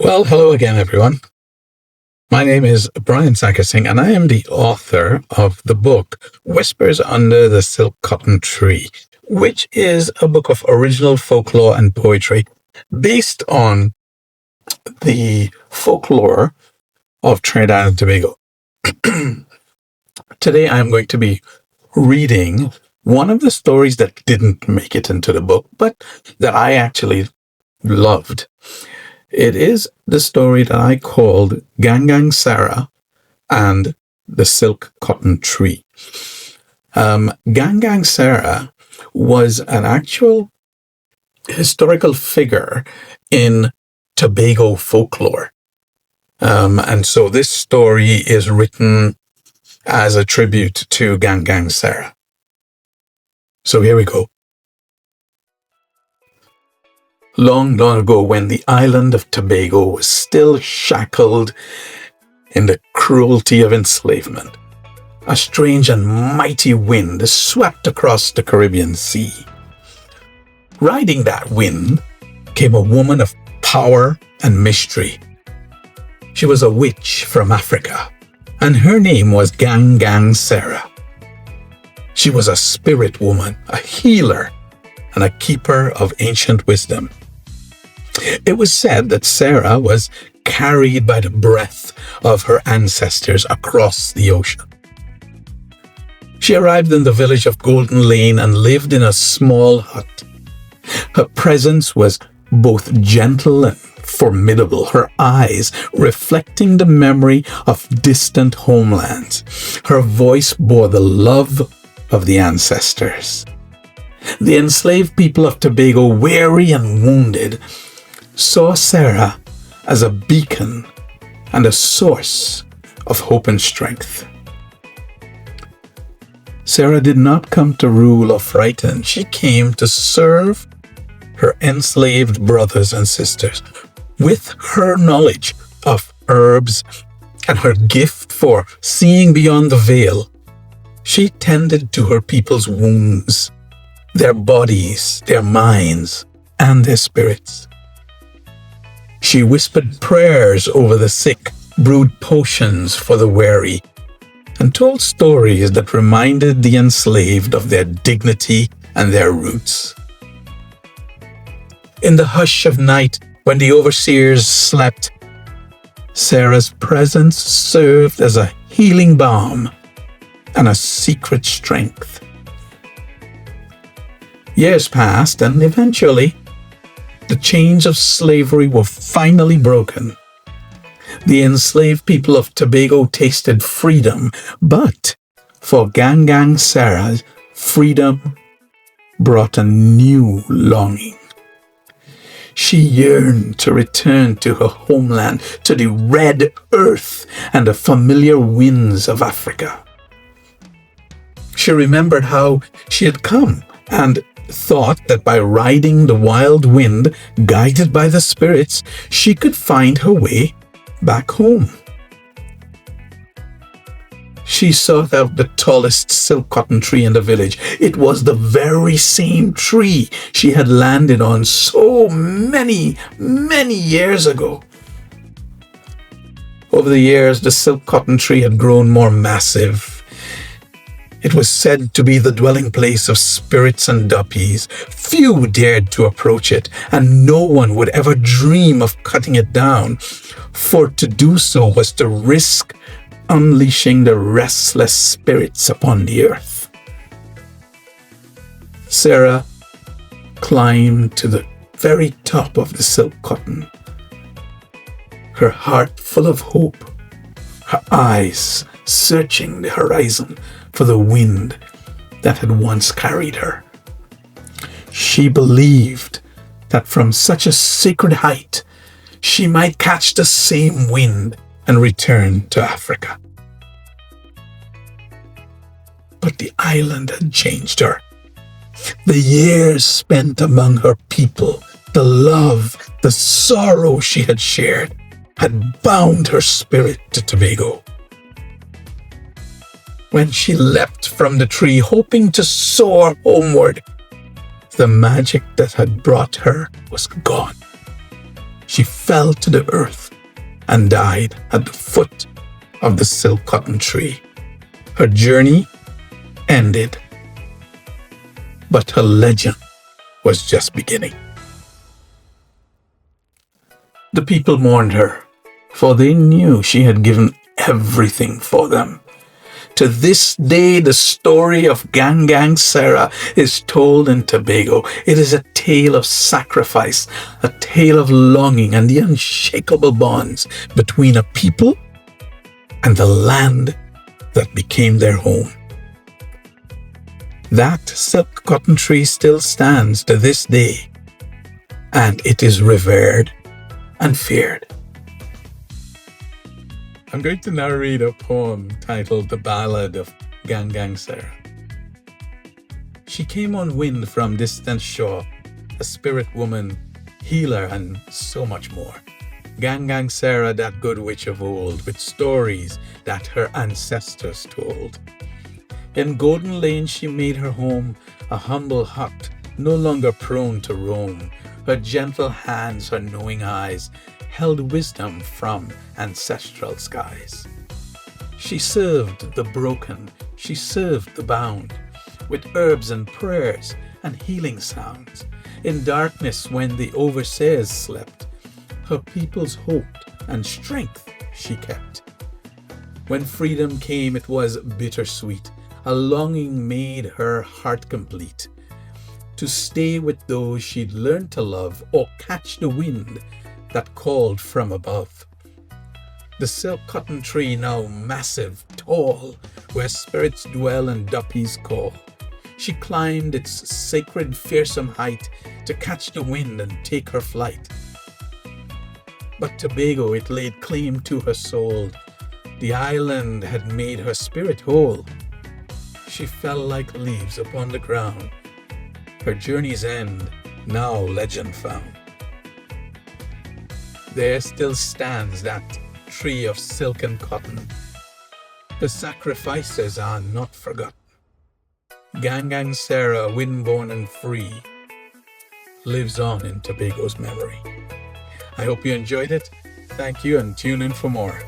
Well, hello again, everyone. My name is Brian Sakersing, and I am the author of the book Whispers Under the Silk Cotton Tree, which is a book of original folklore and poetry based on the folklore of Trinidad and Tobago. Today, I'm going to be reading one of the stories that didn't make it into the book, but that I actually loved. It is the story that I called Gang Sarah and the Silk Cotton Tree. Gang Sarah was an actual historical figure in Tobago folklore. And so this story is written as a tribute to Gang Sarah. So here we go. Long ago, when the island of Tobago was still shackled in the cruelty of enslavement, a strange and mighty wind swept across the Caribbean Sea. Riding that wind came a woman of power and mystery. She was a witch from Africa, and her name was Gang Sarah. She was a spirit woman, a healer, and a keeper of ancient wisdom. It was said that Sarah was carried by the breath of her ancestors across the ocean. She arrived in the village of Golden Lane and lived in a small hut. Her presence was both gentle and formidable, her eyes reflecting the memory of distant homelands. Her voice bore the love of the ancestors. The enslaved people of Tobago, weary and wounded, saw Sarah as a beacon and a source of hope and strength. Sarah did not come to rule or frighten. She came to serve her enslaved brothers and sisters. With her knowledge of herbs and her gift for seeing beyond the veil, she tended to her people's wounds, their bodies, their minds, and their spirits. She whispered prayers over the sick, brewed potions for the weary, and told stories that reminded the enslaved of their dignity and their roots. In the hush of night, when the overseers slept, Sarah's presence served as a healing balm and a secret strength. Years passed, and eventually, the chains of slavery were finally broken. The enslaved people of Tobago tasted freedom, but for Gang Sarah, freedom brought a new longing. She yearned to return to her homeland, to the red earth and the familiar winds of Africa. She remembered how she had come and thought that by riding the wild wind, guided by the spirits, she could find her way back home. She sought out the tallest silk cotton tree in the village. It was the very same tree she had landed on so many years ago. Over the years, the silk cotton tree had grown more massive. It was said to be the dwelling place of spirits and duppies. Few dared to approach it, and no one would ever dream of cutting it down, for to do so was to risk unleashing the restless spirits upon the earth. Sarah climbed to the very top of the silk cotton, her heart full of hope, her eyes searching the horizon for the wind that had once carried her. She believed that from such a sacred height, she might catch the same wind and return to Africa. But the island had changed her. The years spent among her people, the love, the sorrow she had shared, had bound her spirit to Tobago. When she leapt from the tree, hoping to soar homeward, the magic that had brought her was gone. She fell to the earth and died at the foot of the silk cotton tree. Her journey ended, but her legend was just beginning. The people mourned her, for they knew she had given everything for them. To this day, the story of Gang Sarah is told in Tobago. It is a tale of sacrifice, a tale of longing and the unshakable bonds between a people and the land that became their home. That silk cotton tree still stands to this day, and it is revered and feared. I'm going to narrate a poem titled The Ballad of Gang Sarah. She came on wind from distant shore, a spirit woman, healer, and so much more. Gang Sarah, that good witch of old, with stories that her ancestors told. In Golden Lane she made her home, a humble hut, no longer prone to roam. Her gentle hands, her knowing eyes, held wisdom from ancestral skies. She served the broken, she served the bound, with herbs and prayers and healing sounds. In darkness when the overseers slept, her people's hope and strength she kept. When freedom came, it was bittersweet. A longing made her heart complete, to stay with those she'd learned to love, or catch the wind that called from above. The silk cotton tree, now massive, tall, where spirits dwell and duppies call. She climbed its sacred, fearsome height to catch the wind and take her flight. But Tobago, it laid claim to her soul. The island had made her spirit whole. She fell like leaves upon the ground, her journey's end now legend found. There still stands that tree of silk and cotton. The sacrifices are not forgotten. Gang Sarah, wind-born and free, lives on in Tobago's memory. I hope you enjoyed it. Thank you, and tune in for more.